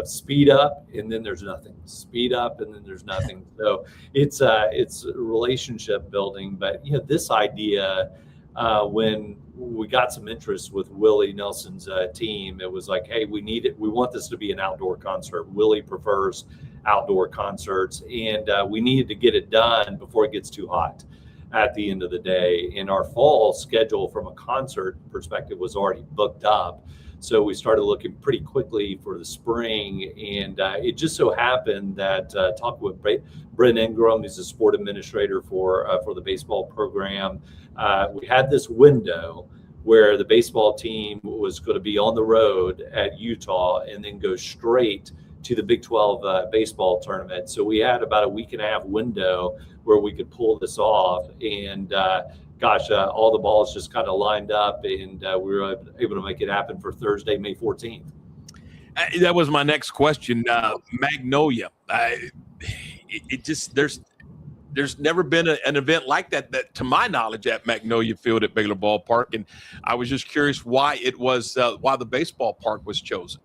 speed up and then there's nothing, speed up and then there's nothing. So it's relationship building. But this idea, when we got some interest with Willie Nelson's team, it was like, hey, we want this to be an outdoor concert. Willie prefers outdoor concerts, and we needed to get it done before it gets too hot at the end of the day. And our fall schedule from a concert perspective was already booked up. So we started looking pretty quickly for the spring, and it just so happened that talking with Brent Ingram, who's a sport administrator for the baseball program, we had this window where the baseball team was going to be on the road at Utah and then go straight to the Big 12 baseball tournament. So we had about a week and a half window where we could pull this off, and all the balls just kind of lined up, and we were able to make it happen for Thursday, May 14th. That was my next question. Magnolia. There's never been an event like that, to my knowledge, at Magnolia Field at Baylor Ballpark. And I was just curious why why the baseball park was chosen.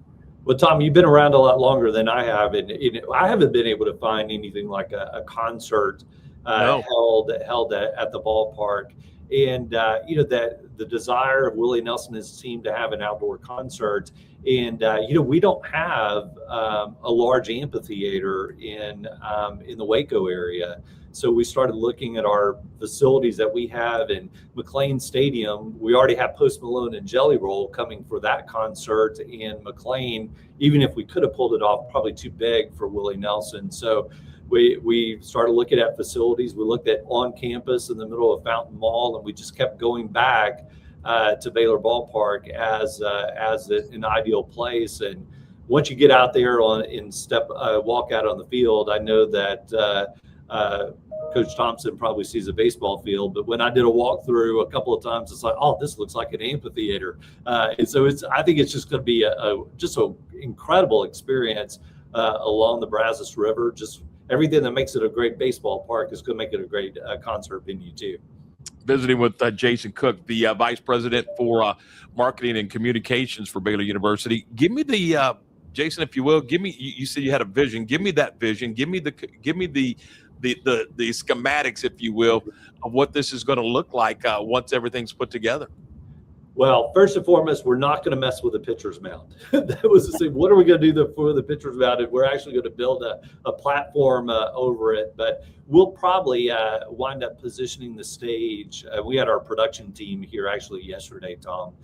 Well, Tom, you've been around a lot longer than I have, and I haven't been able to find anything like a concert held at the ballpark. And that the desire of Willie Nelson and his team to have an outdoor concert, and we don't have a large amphitheater in the Waco area. So we started looking at our facilities that we have in McLean Stadium. We already have Post Malone and Jelly Roll coming for that concert, and McLean, even if we could have pulled it off, probably too big for Willie Nelson. So we started looking at facilities. We looked at on campus in the middle of Fountain Mall, and we just kept going back to Baylor Ballpark as an ideal place. And once you get out there walk out on the field, I know that Coach Thompson probably sees a baseball field, but when I did a walkthrough a couple of times, it's like, oh, this looks like an amphitheater. And so I think it's just going to be just an incredible experience along the Brazos River. Just everything that makes it a great baseball park is going to make it a great concert venue too. Visiting with Jason Cook, the Vice President for Marketing and Communications for Baylor University. Give me the Jason, if you will, you said you had a vision. Give me that vision. Give me the the schematics, if you will, of what this is going to look like once everything's put together? Well, first and foremost, we're not going to mess with the pitcher's mound. That was the thing. What are we going to do for the pitcher's mound? And we're actually going to build a platform over it. But we'll probably wind up positioning the stage. We had our production team here actually yesterday, Tom.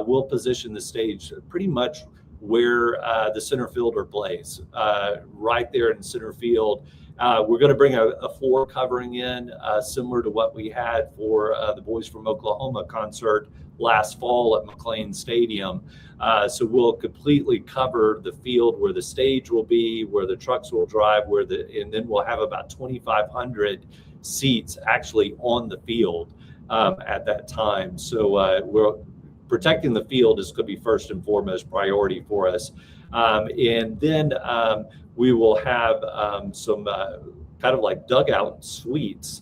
We'll position the stage pretty much where the center fielder plays, right there in center field. We're going to bring a floor covering in, similar to what we had for the Boys from Oklahoma concert last fall at McLean Stadium. So we'll completely cover the field where the stage will be, where the trucks will drive, and then we'll have about 2,500 seats actually on the field at that time. So we're protecting the field is going to be first and foremost priority for us. And then we will have some kind of like dugout suites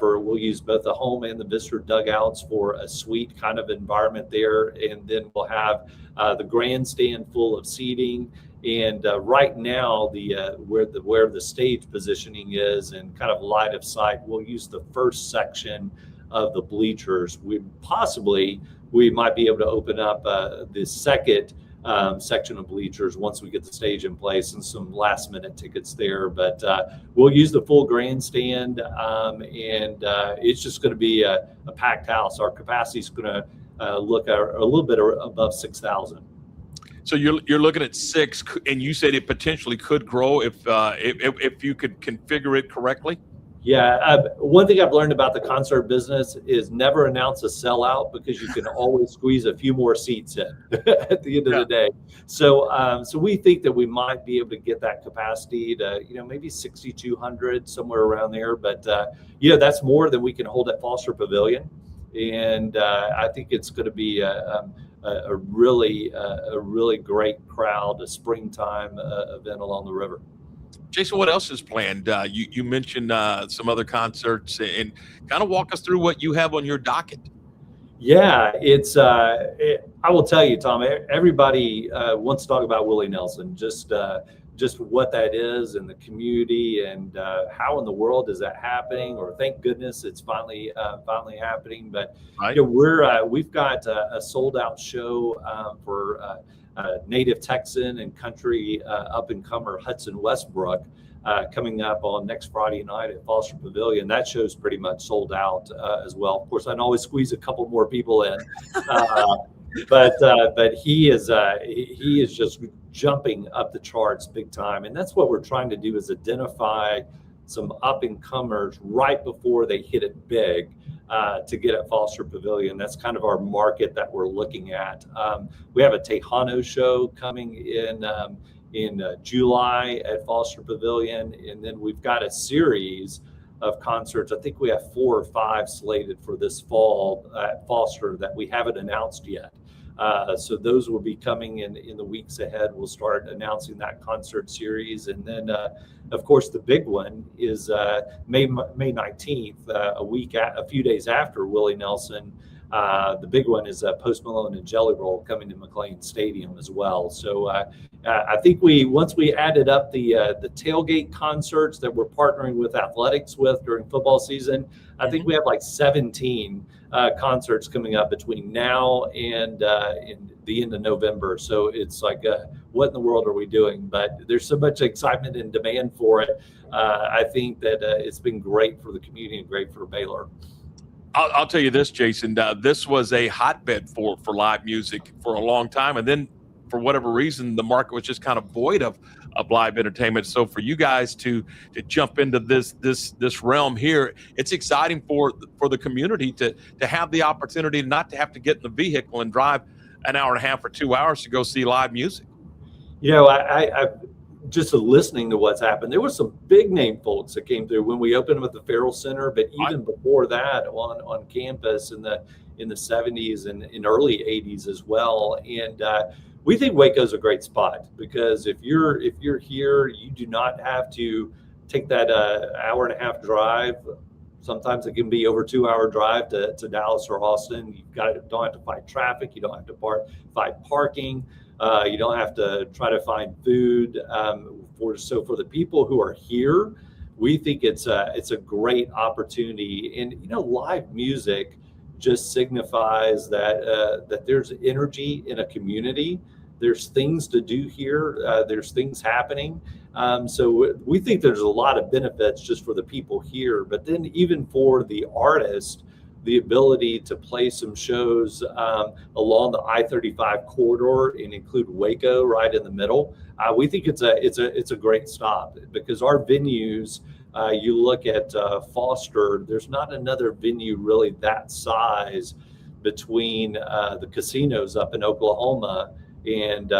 we'll use both the home and the visitor dugouts for a suite kind of environment there. And then we'll have the grandstand full of seating. And right now, where the stage positioning is and kind of light of sight, we'll use the first section of the bleachers. We might be able to open up the second section of bleachers once we get the stage in place and some last minute tickets there. But we'll use the full grandstand, and it's just going to be a packed house. Our capacity is going to look a little bit above 6,000. So you're looking at 6, and you said it potentially could grow if you could configure it correctly. Yeah, one thing I've learned about the concert business is never announce a sellout, because you can always squeeze a few more seats in at the end of the day. So we think that we might be able to get that capacity to, maybe 6,200, somewhere around there. But, that's more than we can hold at Foster Pavilion. And I think it's going to be a really great crowd, a springtime event along the river. Jason, what else is planned? You mentioned some other concerts, and kind of walk us through what you have on your docket. Yeah, I will tell you, Tom, everybody wants to talk about Willie Nelson, just what that is in the community, and how in the world is that happening, or thank goodness it's finally happening. But right. We've got a sold out show for native Texan and country up-and-comer Hudson Westbrook coming up on next Friday night at Foster Pavilion. That show's pretty much sold out as well. Of course, I can always squeeze a couple more people in, but he is just jumping up the charts big time. And that's what we're trying to do, is identify some up-and-comers right before they hit it big. To get at Foster Pavilion. That's kind of our market that we're looking at. We have a Tejano show coming in July at Foster Pavilion, and then we've got a series of concerts. I think we have 4 or 5 slated for this fall at Foster that we haven't announced yet. So those will be coming in the weeks ahead. We'll start announcing that concert series. And then, of course, the big one is May 19th, a few days after Willie Nelson. The big one is Post Malone and Jelly Roll coming to McLean Stadium as well. So I think once we added up the tailgate concerts that we're partnering with athletics with during football season, I think we have like 17 concerts coming up between now and in the end of November. So it's like, what in the world are we doing? But there's so much excitement and demand for it. I think that it's been great for the community and great for Baylor. I'll tell you this, Jason. This was a hotbed for live music for a long time, and then for whatever reason, the market was just kind of void of live entertainment. So for you guys to jump into this realm here, it's exciting for the community to have the opportunity not to have to get in the vehicle and drive an hour and a half or 2 hours to go see live music. I just listening to what's happened, there were some big name folks that came through when we opened them at the Farrell Center, but even before that on campus in the 70s and in early 80s as well. And we think Waco's a great spot, because if you're here, you do not have to take that hour and a half drive. Sometimes it can be over 2-hour drive to Dallas or Austin. Don't have to fight traffic. You don't have to fight parking. You don't have to try to find food. For the people who are here, we think it's a great opportunity. And live music just signifies that there's energy in a community. There's things to do here. There's things happening. So we think there's a lot of benefits just for the people here, but then even for the artist, the ability to play some shows along the I-35 corridor and include Waco right in the middle. We think it's a great stop, because our venues, you look at Foster, there's not another venue really that size between the casinos up in Oklahoma and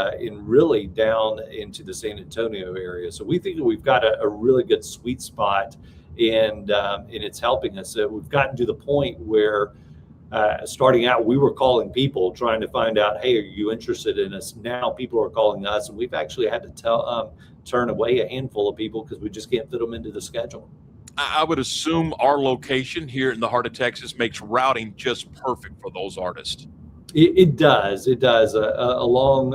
really down into the San Antonio area. So we think that we've got a really good sweet spot, and it's helping us. We've gotten to the point where starting out, we were calling people trying to find out, hey, are you interested in us? Now people are calling us, and we've actually had to turn away a handful of people because we just can't fit them into the schedule. I would assume our location here in the heart of Texas makes routing just perfect for those artists. It does. Along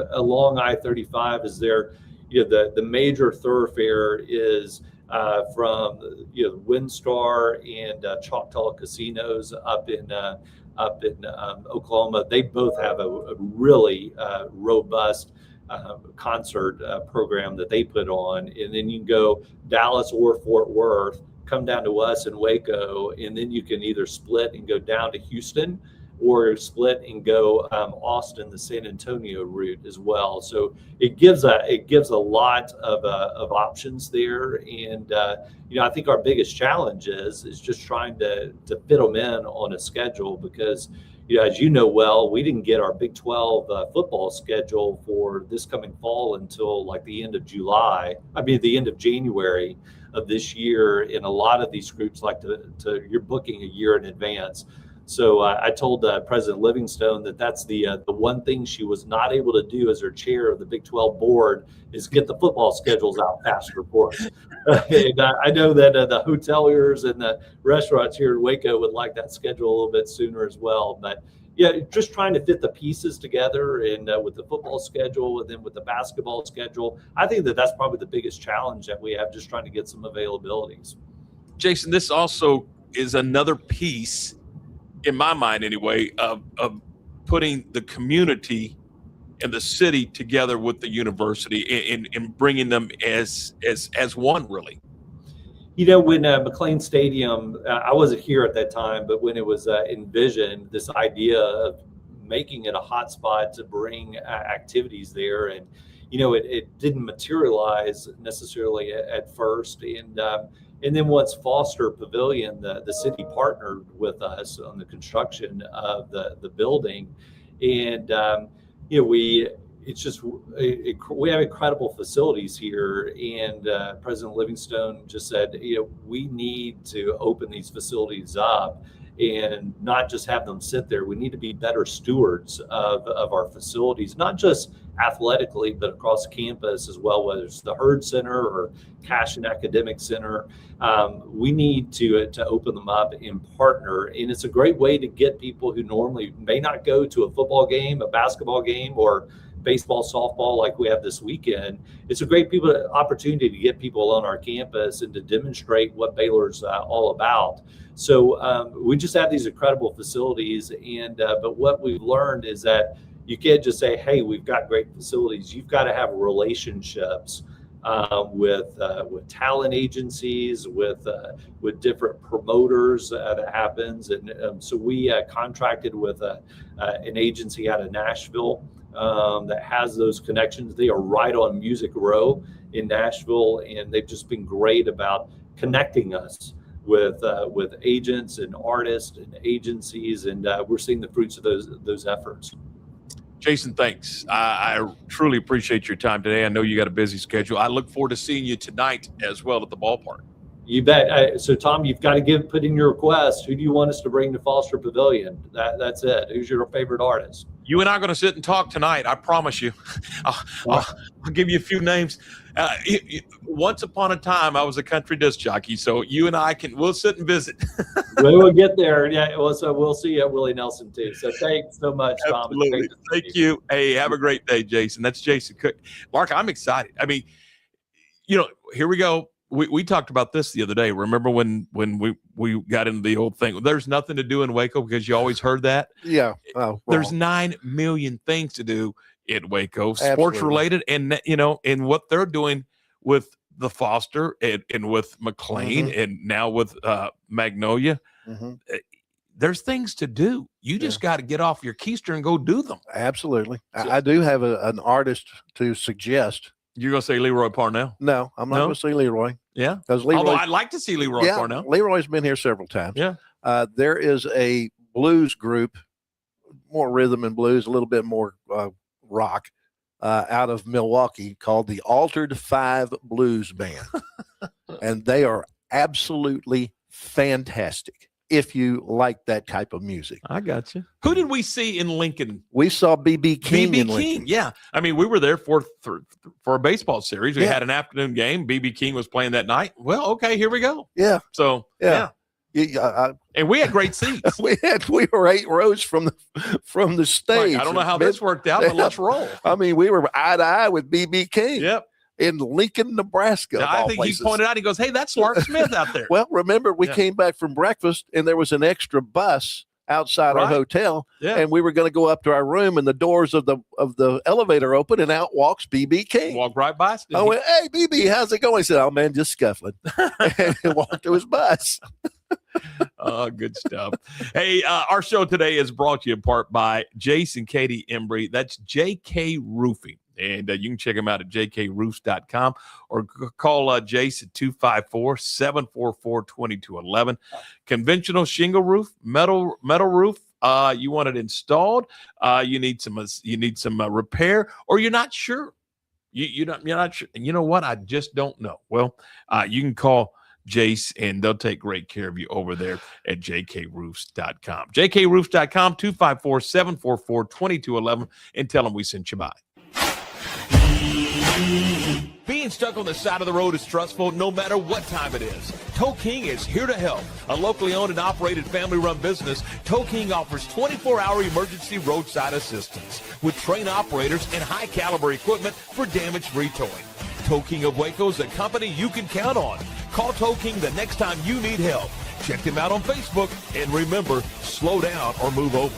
I-35 is there. The major thoroughfare is from WinStar and Choctaw Casinos up in Oklahoma. They both have a really robust concert program that they put on, and then you can go Dallas or Fort Worth, come down to us in Waco, and then you can either split and go down to Houston, or split and go Austin, the San Antonio route as well. So it gives a lot of options there, and I think our biggest challenge is just trying to fit them in on a schedule, because as you know well, we didn't get our Big 12 football schedule for this coming fall until like the end of January of this year, and a lot of these groups like to you're booking a year in advance. So I told President Livingstone that's the one thing she was not able to do as her chair of the Big 12 board is get the football schedules out faster for us. And I know that the hoteliers and the restaurants here in Waco would like that schedule a little bit sooner as well. But yeah, just trying to fit the pieces together, and with the football schedule and then with the basketball schedule, I think that's probably the biggest challenge that we have, just trying to get some availabilities. Jason, this also is another piece, in my mind anyway, of putting the community and the city together with the university and bringing them as one, really. When McLean Stadium, I wasn't here at that time, but when it was envisioned, this idea of making it a hotspot to bring activities there, and it didn't materialize necessarily at first, and then once Foster Pavilion, the city partnered with us on the construction of the building, and we have incredible facilities here, and President Livingstone just said, we need to open these facilities up and not just have them sit there. We need to be better stewards of our facilities, not just athletically, but across campus as well, whether it's the Hurd Center or Cashin Academic Center. We need to open them up and partner. And it's a great way to get people who normally may not go to a football game, a basketball game, or baseball, softball like we have this weekend. It's a great opportunity to get people on our campus and to demonstrate what Baylor's all about. So we just have these incredible facilities, and but what we've learned is that you can't just say, hey, we've got great facilities. You've got to have relationships with talent agencies, with different promoters. That happens, and so we contracted with an agency out of Nashville that has those connections. They are right on Music Row in Nashville, and they've just been great about connecting us with agents and artists and agencies, and we're seeing the fruits of those efforts. Jason, thanks. I truly appreciate your time today. I know you got a busy schedule. I look forward to seeing you tonight as well at the ballpark. You bet. So, Tom, you've got to put in your request. Who do you want us to bring to Foster Pavilion? That's it. Who's your favorite artist? You and I are going to sit and talk tonight. I promise you. I'll give you a few names. Once upon a time, I was a country disc jockey, so you and we'll sit and visit. We will get there. Yeah. Well, so we'll see you at Willie Nelson too. So thanks so much, Tom. Absolutely. Thank you. Hey, have a great day, Jason. That's Jason Cook. Mark, I'm excited. I mean, here we go. we talked about this the other day. Remember when we got into the old thing? There's nothing to do in Waco, because you always heard that. Yeah. Oh, there's 9 million things to do in Waco, sports Absolutely. related, and and what they're doing with the Foster and with McLean and now with Magnolia. There's things to do. You just got to get off your keister and go do them. Absolutely. I do have an artist to suggest. You're going to say Leroy Parnell? No, I'm not going to see Leroy. Yeah. Because Leroy, although I'd like to see Leroy Parnell. Leroy's been here several times. Yeah. There is a blues group, more rhythm and blues, a little bit more rock, out of Milwaukee, called the Altered 5 Blues Band. And they are absolutely fantastic if you like that type of music. I got you. Who did we see in Lincoln? We saw B.B. King in Lincoln. King, yeah. I mean, we were there for a baseball series. We had an afternoon game. B.B. King was playing that night. Well, okay, here we go. Yeah. So, yeah. And we had great seats. we were 8 rows from the stage. Like, I don't know how this worked out, but let's roll. I mean, we were eye to eye with B.B. King. Yep. In Lincoln, Nebraska. Now, I think places. He pointed out, he goes, hey, that's Lark Smith out there. Well, remember, we came back from breakfast and there was an extra bus outside our hotel. Yeah. And we were going to go up to our room, and the doors of the elevator open, and out walks B.B. King. Walked right by us. I went, hey, B.B., how's it going? He said, oh, man, just scuffling. And he walked to his bus. Oh, good stuff. Hey, our show today is brought to you in part by Jace and Katie Embry. That's JK Roofing. And you can check them out at jkroofs.com or call Jace at 254-744-2211. Conventional shingle roof, metal roof. You want it installed. You need some repair, or you're not sure. You're not sure. And you know what? I just don't know. Well, you can call Jace, and they'll take great care of you over there at jkroofs.com. jkroofs.com, 254-744-2211, and tell them we sent you by. Being stuck on the side of the road is stressful no matter what time it is. Tow King is here to help. A locally owned and operated family-run business, Tow King offers 24-hour emergency roadside assistance with trained operators and high-caliber equipment for damage-free towing. Tow King of Waco is a company you can count on. Call Tow King the next time you need help. Check them out on Facebook, and remember, slow down or move over.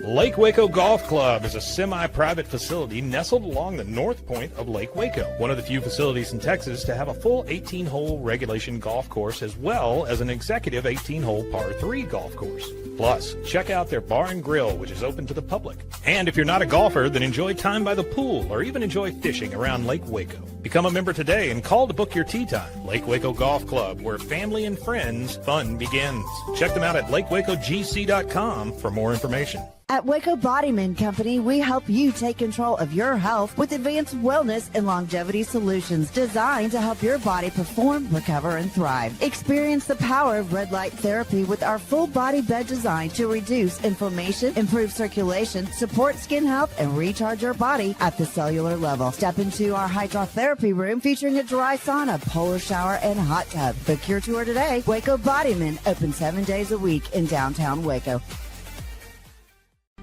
Lake Waco Golf Club is a semi-private facility nestled along the north point of Lake Waco, one of the few facilities in Texas to have a full 18-hole regulation golf course as well as an executive 18-hole par 3 golf course. Plus, check out their bar and grill, which is open to the public. And if you're not a golfer, then enjoy time by the pool or even enjoy fishing around Lake Waco. Become a member today and call to book your tee time. Lake Waco Golf Club, where family and friends fun begins. Check them out at lakewacogc.com for more information. At Waco Bodyman Company, we help you take control of your health with advanced wellness and longevity solutions designed to help your body perform, recover, and thrive. Experience the power of red light therapy with our full body bed design to reduce inflammation, improve circulation, support skin health, and recharge your body at the cellular level. Step into our hydrotherapy room featuring a dry sauna, polar shower, and hot tub. Book your tour today. Waco Bodyman, open 7 days a week in downtown Waco.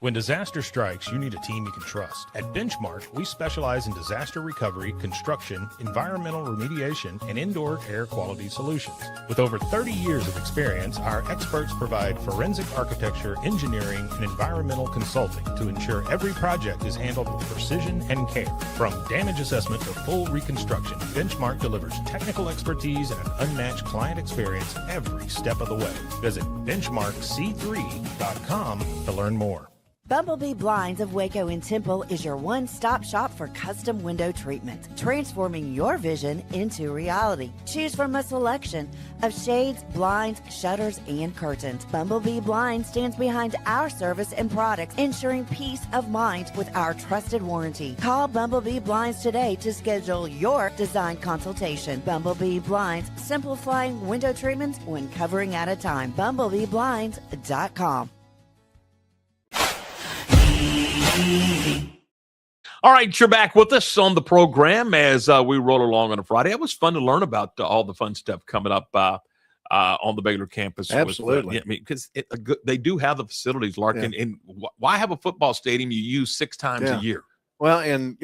When disaster strikes, you need a team you can trust. At Benchmark, we specialize in disaster recovery, construction, environmental remediation, and indoor air quality solutions. With over 30 years of experience, our experts provide forensic architecture, engineering, and environmental consulting to ensure every project is handled with precision and care. From damage assessment to full reconstruction, Benchmark delivers technical expertise and an unmatched client experience every step of the way. Visit benchmarkc3.com to learn more. Bumblebee Blinds of Waco and Temple is your one-stop shop for custom window treatment, transforming your vision into reality. Choose from a selection of shades, blinds, shutters, and curtains. Bumblebee Blinds stands behind our service and products, ensuring peace of mind with our trusted warranty. Call Bumblebee Blinds today to schedule your design consultation. Bumblebee Blinds, simplifying window treatments one covering at a time. BumblebeeBlinds.com. All right, you're back with us on the program as we roll along on a Friday. It was fun to learn about all the fun stuff coming up on the Baylor campus. Absolutely. I mean, because they do have the facilities, Larkin. Yeah. And why have a football stadium you use 6 times a year? Well, and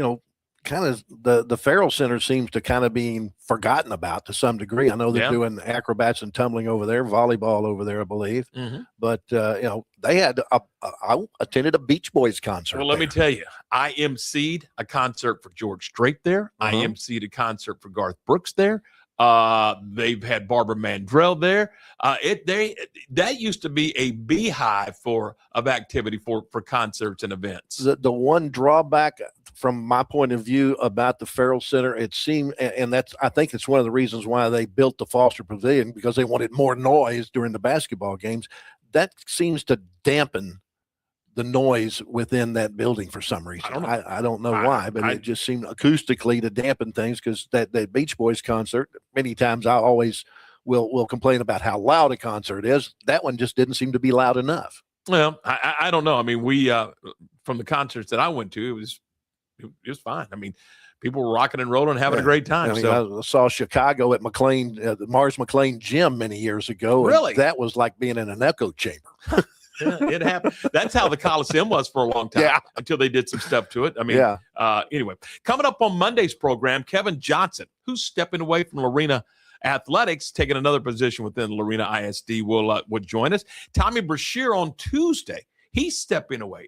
kind of the Farrell Center seems to kind of being forgotten about to some degree. I know they're doing acrobats and tumbling over there, volleyball over there, I believe. Mm-hmm. But they had I attended a Beach Boys concert. Well, let me tell you, I emceed a concert for George Strait there. I emceed a concert for Garth Brooks there. They've had Barbara Mandrell there. That used to be a beehive of activity for concerts and events. The one drawback from my point of view about the Farrell Center, it seemed, and I think it's one of the reasons why they built the Foster Pavilion, because they wanted more noise during the basketball games. That seems to dampen the noise within that building for some reason. I don't know why, but it just seemed acoustically to dampen things, because that Beach Boys concert, many times I always will complain about how loud a concert is. That one just didn't seem to be loud enough. Well, I don't know. I mean, we from the concerts that I went to, it was fine. I mean, people were rocking and rolling, having a great time. I saw Chicago at McLean, the Mars McLean Gym many years ago. Really? That was like being in an echo chamber. Yeah, it happened. That's how the Coliseum was for a long time, until they did some stuff to it. I mean, anyway, coming up on Monday's program, Kevin Johnson, who's stepping away from Lorena Athletics, taking another position within Lorena ISD, will join us. Tommy Brashear on Tuesday, he's stepping away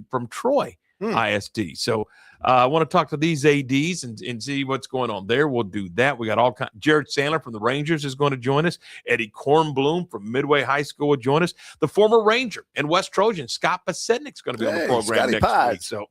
from Troy ISD. So I want to talk to these ADs and see what's going on there. We'll do that. We got all kinds. Jared Sandler from the Rangers is going to join us. Eddie Kornblum from Midway High School will join us. The former Ranger and West Trojan, Scott Pasetnik, is going to be on the program next week. So,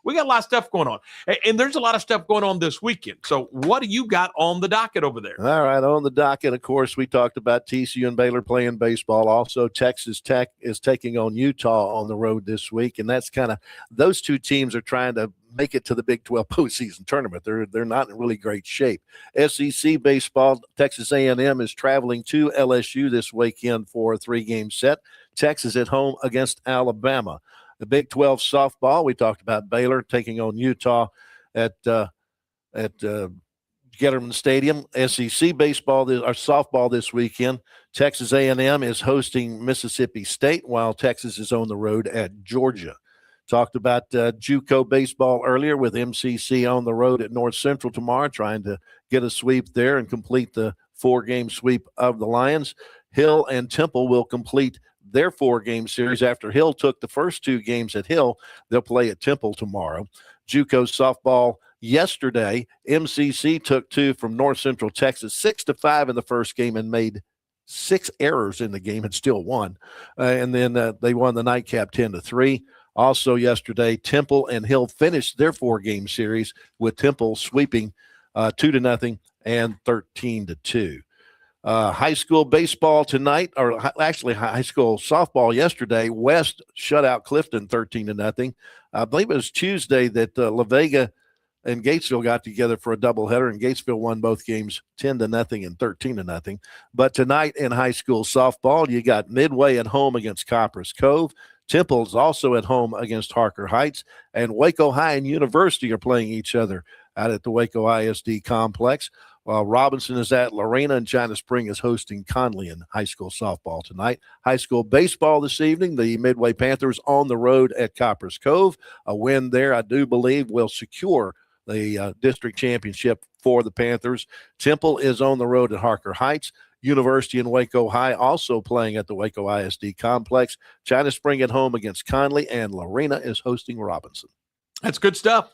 we got a lot of stuff going on. And there's a lot of stuff going on this weekend. So what do you got on the docket over there? All right, on the docket, of course, we talked about TCU and Baylor playing baseball. Also, Texas Tech is taking on Utah on the road this week. And that's kind of – those two teams are trying to make it to the Big 12 postseason tournament. They're not in really great shape. SEC baseball, Texas A&M is traveling to LSU this weekend for a 3-game set. Texas at home against Alabama. The Big 12 softball, we talked about Baylor taking on Utah at Getterman Stadium. SEC baseball, or softball this weekend, Texas A&M is hosting Mississippi State, while Texas is on the road at Georgia. Talked about JUCO baseball earlier, with MCC on the road at North Central tomorrow, trying to get a sweep there and complete the 4-game sweep of the Lions. Hill and Temple will complete their 4-game series. After Hill took the first 2 games at Hill, they'll play at Temple tomorrow. JUCO softball yesterday, MCC took 2 from North Central Texas, 6-5 in the first game, and made 6 errors in the game and still won. And then they won the nightcap 10-3. Also yesterday, Temple and Hill finished their 4-game series, with Temple sweeping 2-0 and 13-2. High school baseball tonight, or actually high school softball yesterday. West shut out Clifton 13-0. I believe it was Tuesday that La Vega and Gatesville got together for a doubleheader, and Gatesville won both games 10-0 and 13-0. But tonight in high school softball, you got Midway at home against Copperas Cove. Temple's also at home against Harker Heights, and Waco High and University are playing each other out at the Waco ISD complex. While Robinson is at Lorena, and China Spring is hosting Conley in high school softball tonight. High school baseball this evening, the Midway Panthers on the road at Copperas Cove. A win there, I do believe, will secure the district championship for the Panthers. Temple is on the road at Harker Heights. University and Waco High also playing at the Waco ISD complex. China Spring at home against Conley, and Lorena is hosting Robinson. That's good stuff.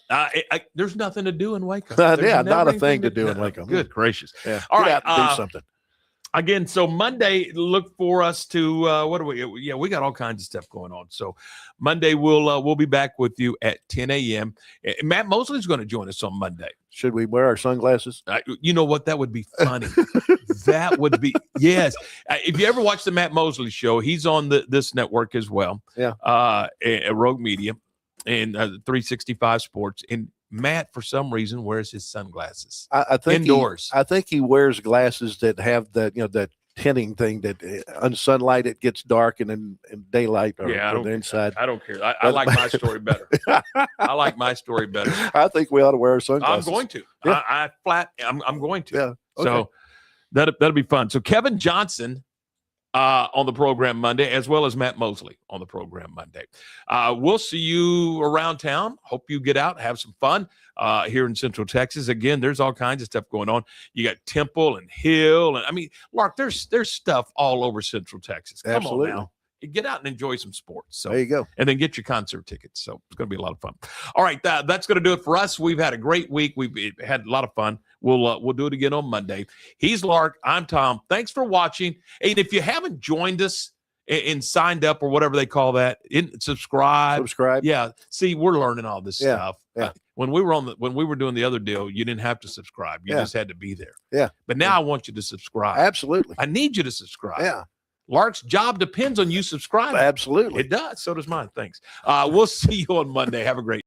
There's nothing to do in Waco. Not a thing to do in Waco. Good gracious. Yeah. All right. Do something. Again, so Monday, look for us to what do we? Yeah, we got all kinds of stuff going on. So Monday we'll be back with you at 10 a.m. Matt Mosley's going to join us on Monday. Should we wear our sunglasses? You know what? That would be funny. That would be, yes. If you ever watch the Matt Mosley Show, he's on this network as well. Yeah. At Rogue Media and 365 Sports. And Matt, for some reason, wears his sunglasses. I think indoors. I think he wears glasses that have that that tinting thing that on sunlight it gets dark, and then in daylight or the inside. I don't care. I like my story better. I like my story better. I think we ought to wear our sunglasses. I'm going to. Yeah. I'm going to. Yeah. Okay. So That'll be fun. So Kevin Johnson on the program Monday, as well as Matt Mosley on the program Monday. We'll see you around town. Hope you get out, have some fun here in Central Texas. Again, there's all kinds of stuff going on. You got Temple and Hill, and I mean, Lark, there's stuff all over Central Texas. Come Absolutely. on now. Get out and enjoy some sports. So there you go. And then get your concert tickets. So it's going to be a lot of fun. All right, that's going to do it for us. We've had a great week. We've had a lot of fun. We'll do it again on Monday. He's Lark. I'm Tom. Thanks for watching. And if you haven't joined us and signed up or whatever they call that, subscribe. Yeah. See, we're learning all this stuff. Yeah. When we were doing the other deal, you didn't have to subscribe. You just had to be there. Yeah. But now I want you to subscribe. Absolutely. I need you to subscribe. Yeah. Lark's job depends on you subscribing. Absolutely. It does. So does mine. Thanks. We'll see you on Monday. Have a great